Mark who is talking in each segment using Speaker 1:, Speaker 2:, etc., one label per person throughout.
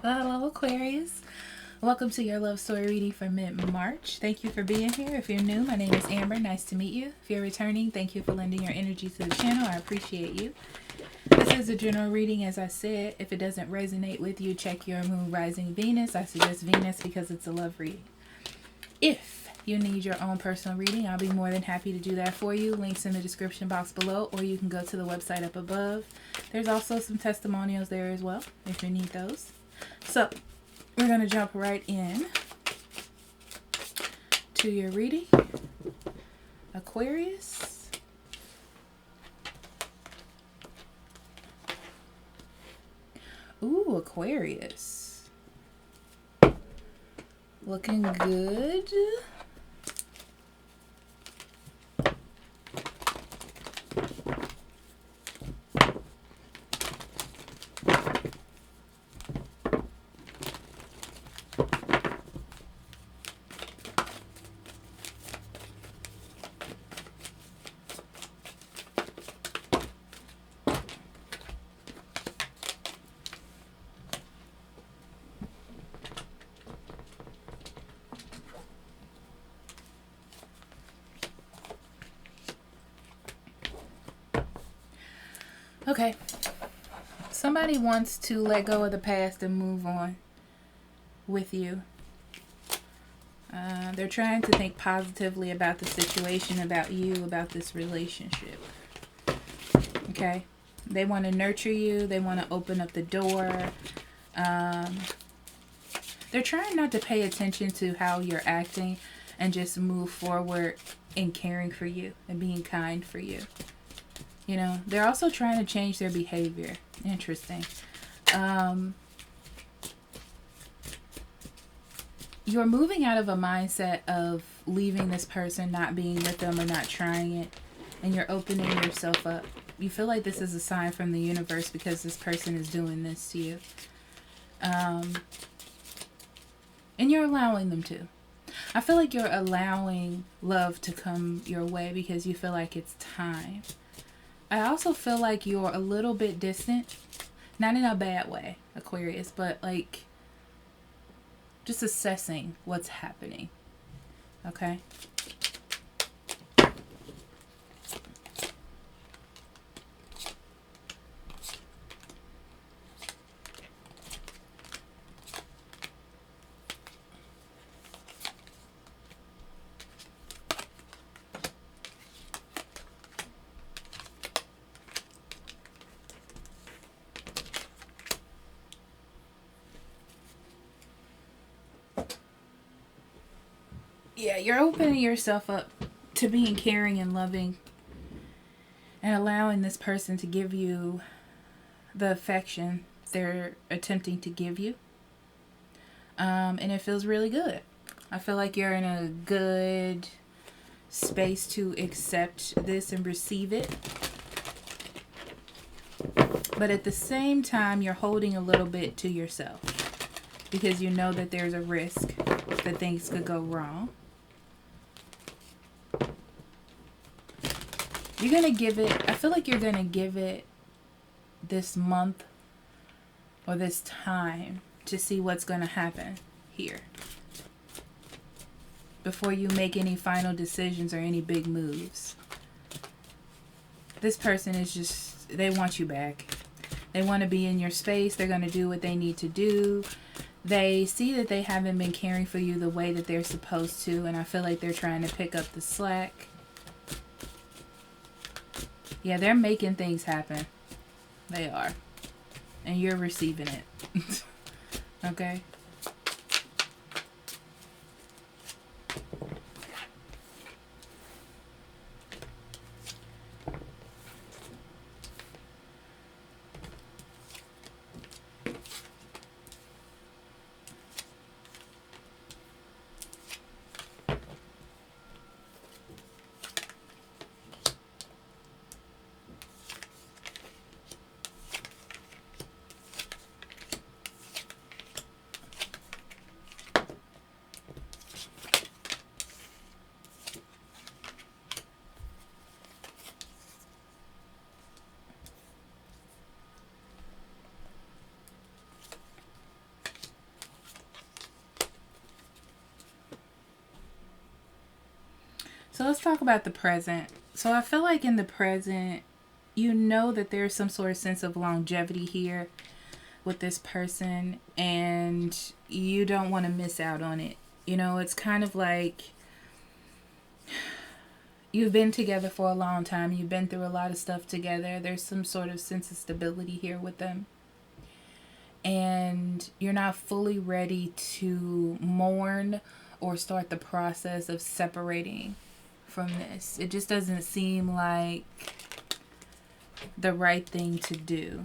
Speaker 1: Hello, Aquarius. Welcome to your love story reading for mid-March. Thank you for being here. If you're new, my name is Amber. Nice to meet you. If you're returning, thank you for lending your energy to the channel. I appreciate you. This is a general reading, as I said. If it doesn't resonate with you, check your moon, rising, Venus. I suggest Venus because it's a love reading. If you need your own personal reading, I'll be more than happy to do that for you. Links in the description box below, or you can go to the website up above. There's also some testimonials there as well, if you need those. So, we're going to jump right in to your reading. Aquarius. Ooh, Aquarius. Looking good. Okay, somebody wants to let go of the past and move on with you. They're trying to think positively about the situation, about you, about this relationship. Okay, they want to nurture you. They want to open up the door. They're trying not to pay attention to how you're acting and just move forward in caring for you and being kind for you. You know, they're also trying to change their behavior. Interesting. You're moving out of a mindset of leaving this person, not being with them or not trying it, and you're opening yourself up. You feel like this is a sign from the universe because this person is doing this to you. And you're allowing them to. I feel like you're allowing love to come your way because you feel like it's time. I also feel like you're a little bit distant. Not in a bad way, Aquarius, but like just assessing what's happening. Okay? Yeah, you're opening yourself up to being caring and loving and allowing this person to give you the affection they're attempting to give you. And it feels really good. I feel like you're in a good space to accept this and receive it. But at the same time, you're holding a little bit to yourself because you know that there's a risk that things could go wrong. You're going to give it, I feel like you're going to give it this month or this time to see what's going to happen here before you make any final decisions or any big moves. This person is just, they want you back. They want to be in your space. They're going to do what they need to do. They see that they haven't been caring for you the way that they're supposed to, and I feel like they're trying to pick up the slack. Yeah, they're making things happen. They are. And you're receiving it. Okay? So let's talk about the present. So I feel like in the present, you know that there's some sort of sense of longevity here with this person, and you don't want to miss out on it. You know, it's kind of like you've been together for a long time. You've been through a lot of stuff together. There's some sort of sense of stability here with them. And you're not fully ready to mourn or start the process of separating from this. It just doesn't seem like the right thing to do.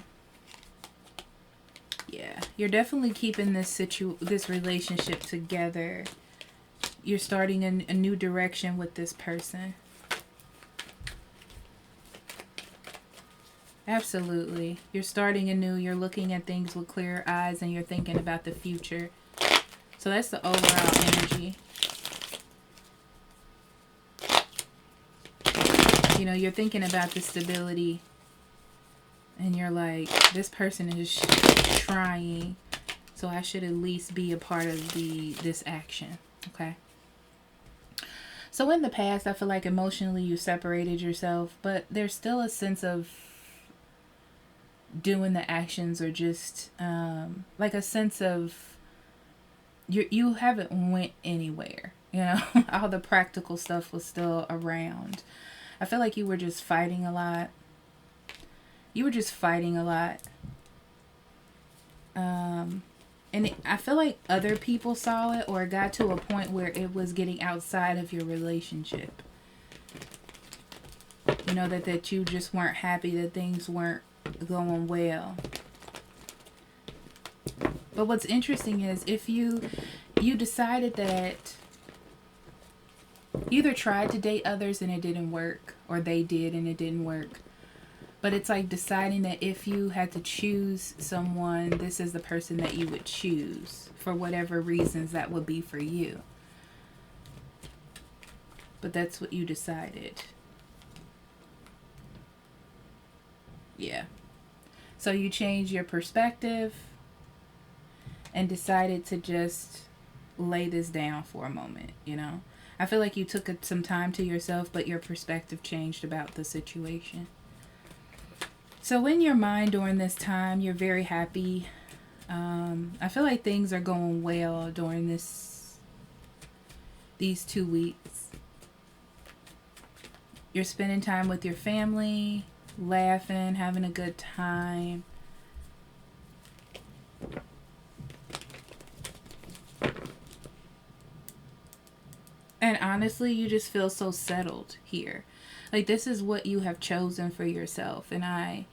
Speaker 1: Yeah, you're definitely keeping this relationship together. You're starting a new direction with this person. Absolutely. You're starting anew. You're looking at things with clear eyes, and you're thinking about the future. So that's the overall energy. You know, you're thinking about the stability, and you're like, this person is trying, so I should at least be a part of this action. Okay. So in the past, I feel like emotionally you separated yourself, but there's still a sense of doing the actions, or just like a sense of you haven't went anywhere. You know, all the practical stuff was still around. I feel like you were just fighting a lot. And I feel like other people saw it, or it got to a point where it was getting outside of your relationship. You know, that you just weren't happy, that things weren't going well. But what's interesting is if you decided that you either tried to date others and it didn't work, or they did and it didn't work. But it's like deciding that if you had to choose someone, this is the person that you would choose for whatever reasons that would be for you. But that's what you decided. Yeah. So you changed your perspective and decided to just lay this down for a moment, you know? I feel like you took some time to yourself, but your perspective changed about the situation. So in your mind during this time, you're very happy. I feel like things are going well during these 2 weeks. You're spending time with your family, laughing, having a good time. And honestly, you just feel so settled here. Like, this is what you have chosen for yourself. And I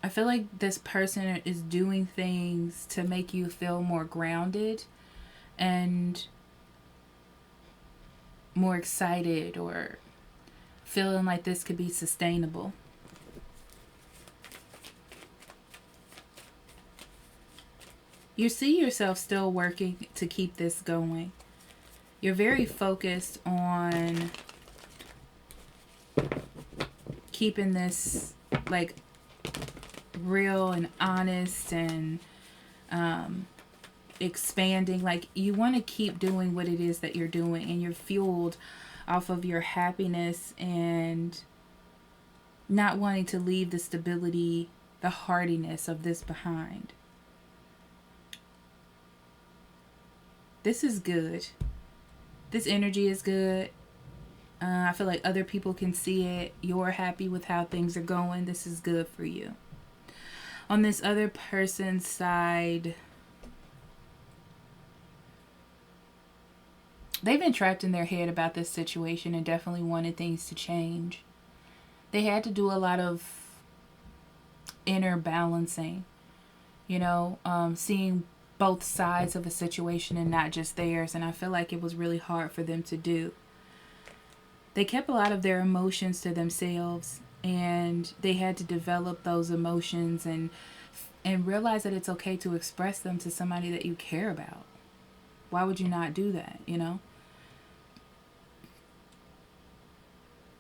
Speaker 1: feel like this person is doing things to make you feel more grounded and more excited, or feeling like this could be sustainable. You see yourself still working to keep this going. You're very focused on keeping this like real and honest and expanding. Like, you want to keep doing what it is that you're doing, and you're fueled off of your happiness and not wanting to leave the stability, the hardiness of this behind. This is good. This energy is good. I feel like other people can see it. You're happy with how things are going. This is good for you. On this other person's side, they've been trapped in their head about this situation and definitely wanted things to change. They had to do a lot of inner balancing, you know, seeing both sides of a situation and not just theirs. And I feel like it was really hard for them to do. They kept a lot of their emotions to themselves, and they had to develop those emotions and realize that it's okay to express them to somebody that you care about. Why would you not do that, you know?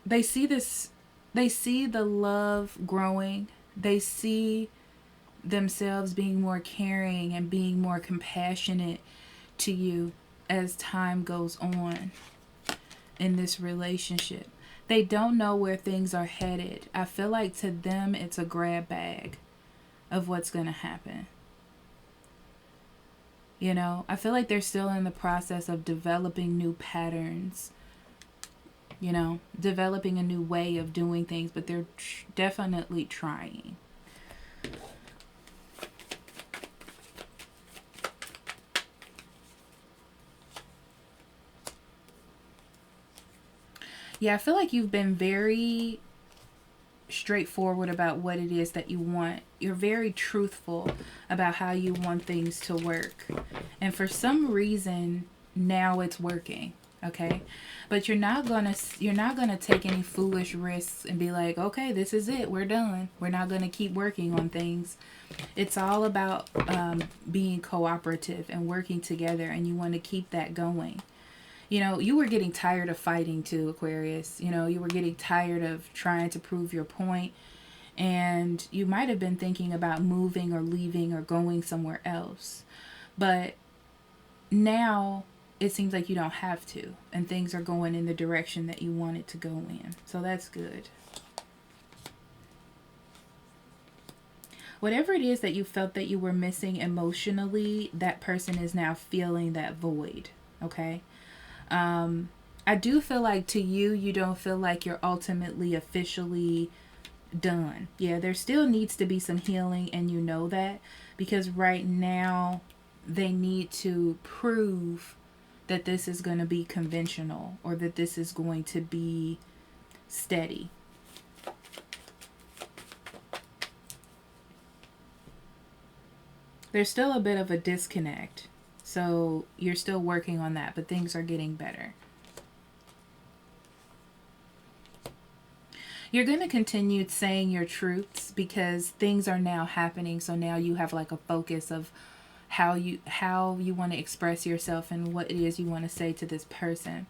Speaker 1: They see the love growing. They see themselves being more caring and being more compassionate to you as time goes on. in this relationship. They don't know where things are headed. I feel like to them it's a grab bag of what's going to happen. You know, I feel like they're still in the process of developing new patterns, you know, developing a new way of doing things, but they're definitely trying. Yeah, I feel like you've been very straightforward about what it is that you want. You're very truthful about how you want things to work. And for some reason, now it's working. Okay? But you're not gonna take any foolish risks and be like, okay, this is it, we're done. We're not gonna keep working on things. It's all about being cooperative and working together, and you want to keep that going. You know, you were getting tired of fighting too, Aquarius. You know, you were getting tired of trying to prove your point. And you might have been thinking about moving or leaving or going somewhere else. But now it seems like you don't have to. And things are going in the direction that you want it to go in. So that's good. Whatever it is that you felt that you were missing emotionally, that person is now feeling that void. Okay? I do feel like to you, you don't feel like you're ultimately officially done. Yeah, there still needs to be some healing, and you know that, because right now they need to prove that this is going to be conventional, or that this is going to be steady. There's still a bit of a disconnect. So you're still working on that, but things are getting better. You're going to continue saying your truths because things are now happening. So now you have like a focus of how you want to express yourself and what it is you want to say to this person.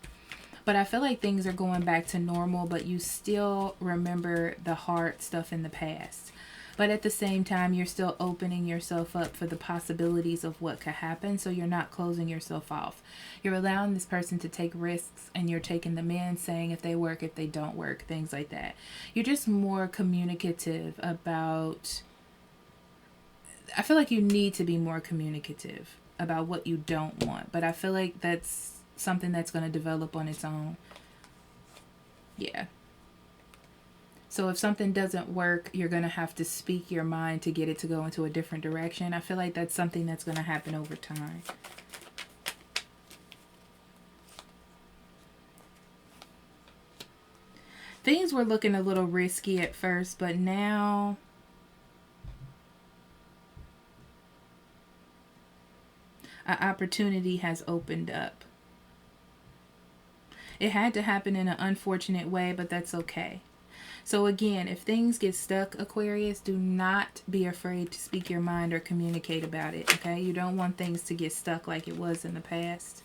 Speaker 1: But I feel like things are going back to normal, but you still remember the hard stuff in the past. But at the same time, you're still opening yourself up for the possibilities of what could happen. So you're not closing yourself off. You're allowing this person to take risks, and you're taking them in, saying if they work, if they don't work, things like that. You're just more communicative about... I feel like you need to be more communicative about what you don't want. But I feel like that's something that's going to develop on its own. Yeah. So if something doesn't work, you're going to have to speak your mind to get it to go into a different direction. I feel like that's something that's going to happen over time. Things were looking a little risky at first, but now an opportunity has opened up. It had to happen in an unfortunate way, but that's okay. So again, if things get stuck, Aquarius, do not be afraid to speak your mind or communicate about it, okay? You don't want things to get stuck like it was in the past.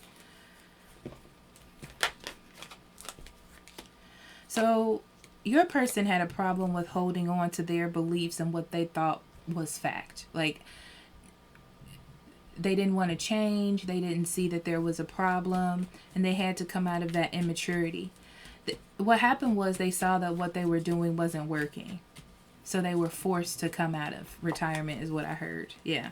Speaker 1: So your person had a problem with holding on to their beliefs and what they thought was fact. Like, they didn't want to change. They didn't see that there was a problem, and they had to come out of that immaturity. What happened was they saw that what they were doing wasn't working. So they were forced to come out of retirement is what I heard. Yeah.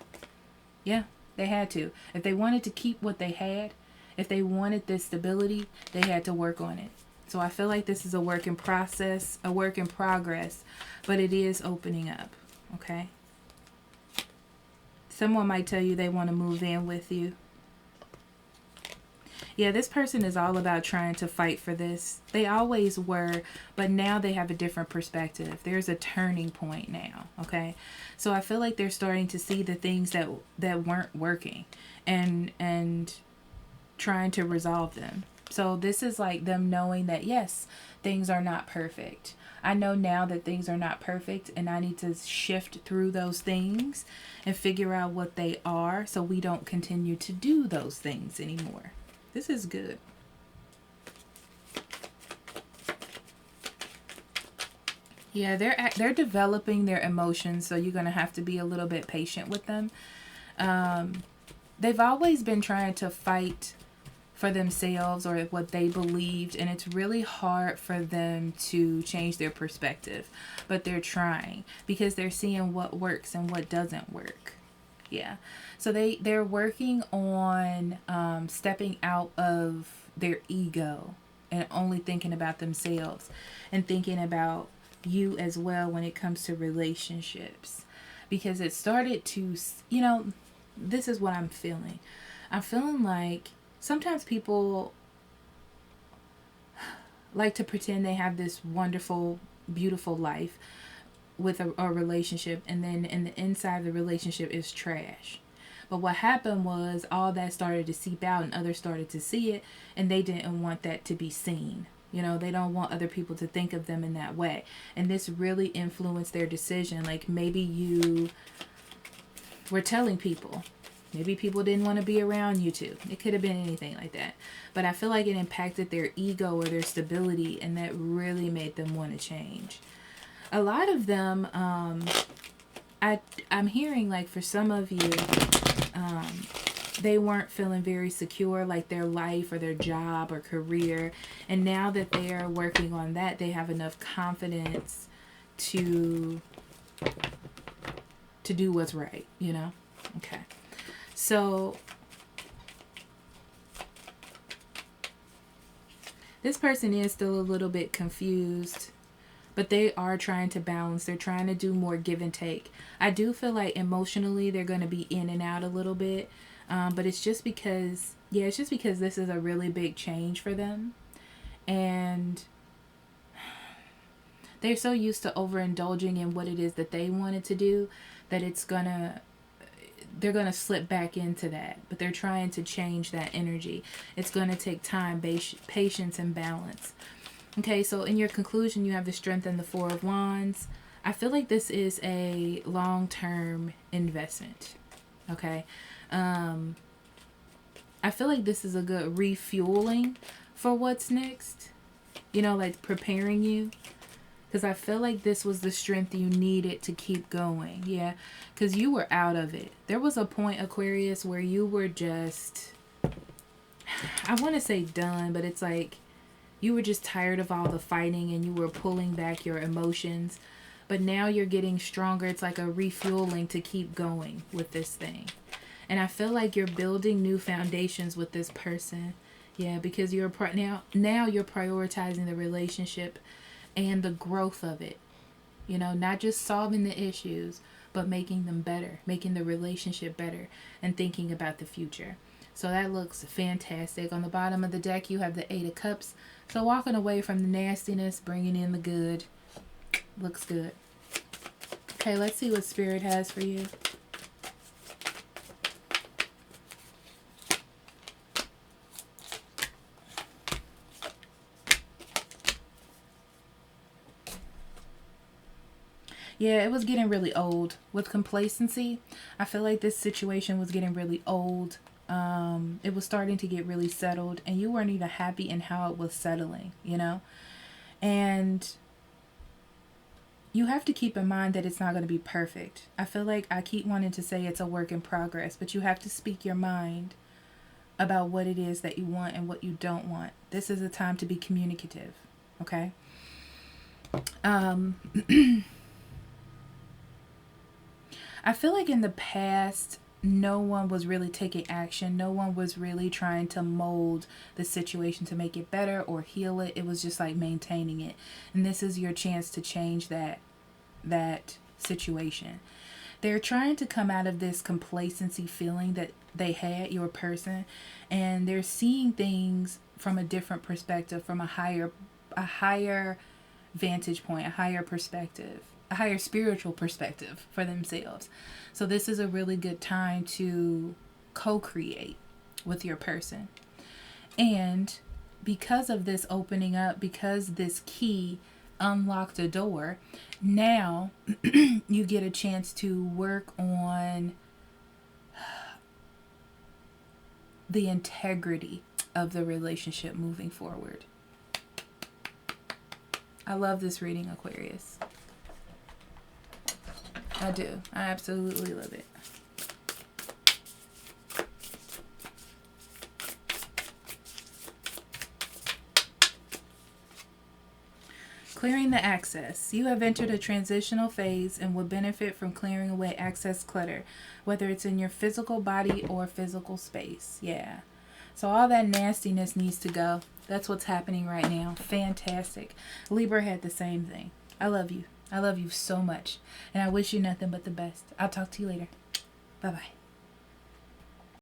Speaker 1: Yeah, they had to. If they wanted to keep what they had, if they wanted this stability, they had to work on it. So I feel like this is a work in process, a work in progress, but it is opening up. Okay? Someone might tell you they want to move in with you. Yeah, this person is all about trying to fight for this. They always were, but now they have a different perspective. There's a turning point now, okay? So I feel like they're starting to see the things that weren't working and trying to resolve them. So this is like them knowing that, yes, things are not perfect. I know now that things are not perfect, and I need to shift through those things and figure out what they are so we don't continue to do those things anymore. This is good. Yeah, they're developing their emotions, so you're going to have to be a little bit patient with them. They've always been trying to fight for themselves or what they believed, and it's really hard for them to change their perspective, but they're trying because they're seeing what works and what doesn't work. Yeah, so they're working on stepping out of their ego and only thinking about themselves and thinking about you as well when it comes to relationships, because it started to, you know, this is what I'm feeling. I'm feeling like sometimes people like to pretend they have this wonderful, beautiful life with a relationship, and then in the inside of the relationship is trash. But what happened was all that started to seep out and others started to see it, and they didn't want that to be seen. You know, they don't want other people to think of them in that way. And this really influenced their decision. Like maybe you were telling people, maybe people didn't want to be around you two. It could have been anything like that. But I feel like it impacted their ego or their stability, and that really made them want to change. A lot of them, I'm hearing like for some of you, they weren't feeling very secure, like their life or their job or career. And now that they are working on that, they have enough confidence to do what's right, you know? Okay. So this person is still a little bit confused, but they are trying to balance. They're trying to do more give and take. I do feel like emotionally they're going to be in and out a little bit. But it's just because, it's just because this is a really big change for them. And they're so used to overindulging in what it is that they wanted to do that they're going to slip back into that. But they're trying to change that energy. It's going to take time, patience, and balance. Okay, so in your conclusion, you have the Strength and the Four of Wands. I feel like this is a long-term investment. Okay. I feel like this is a good refueling for what's next. You know, like preparing you. Because I feel like this was the strength you needed to keep going. Yeah. Because you were out of it. There was a point, Aquarius, where you were just, I want to say done, but it's like you were just tired of all the fighting and you were pulling back your emotions. But now you're getting stronger. It's like a refueling to keep going with this thing. And I feel like you're building new foundations with this person. Yeah, because you're now you're prioritizing the relationship and the growth of it. You know, not just solving the issues, but making them better, making the relationship better, and thinking about the future. So that looks fantastic. On the bottom of the deck, you have the Eight of Cups. So walking away from the nastiness, bringing in the good. Looks good. Okay, let's see what Spirit has for you. Yeah, it was getting really old. With complacency, I feel like this situation was getting really old. It was starting to get really settled, and you weren't even happy in how it was settling, you know? And you have to keep in mind that it's not going to be perfect. I feel like I keep wanting to say it's a work in progress, but you have to speak your mind about what it is that you want and what you don't want. This is a time to be communicative, okay? I feel like in the past, no one was really taking action. No one was really trying to mold the situation to make it better or heal it. It was just like maintaining it. And this is your chance to change that situation. They're trying to come out of this complacency feeling that they had, your person, and they're seeing things from a different perspective, from a higher vantage point, a higher perspective, a higher spiritual perspective for themselves. So this is a really good time to co-create with your person. And because of this opening up, because this key unlocked a door, now you get a chance to work on the integrity of the relationship moving forward. I love this reading, Aquarius. I do. I absolutely love it. Clearing the access. You have entered a transitional phase and will benefit from clearing away excess clutter, whether it's in your physical body or physical space. Yeah. So all that nastiness needs to go. That's what's happening right now. Fantastic. Libra had the same thing. I love you. I love you so much. And I wish you nothing but the best. I'll talk to you later. Bye-bye.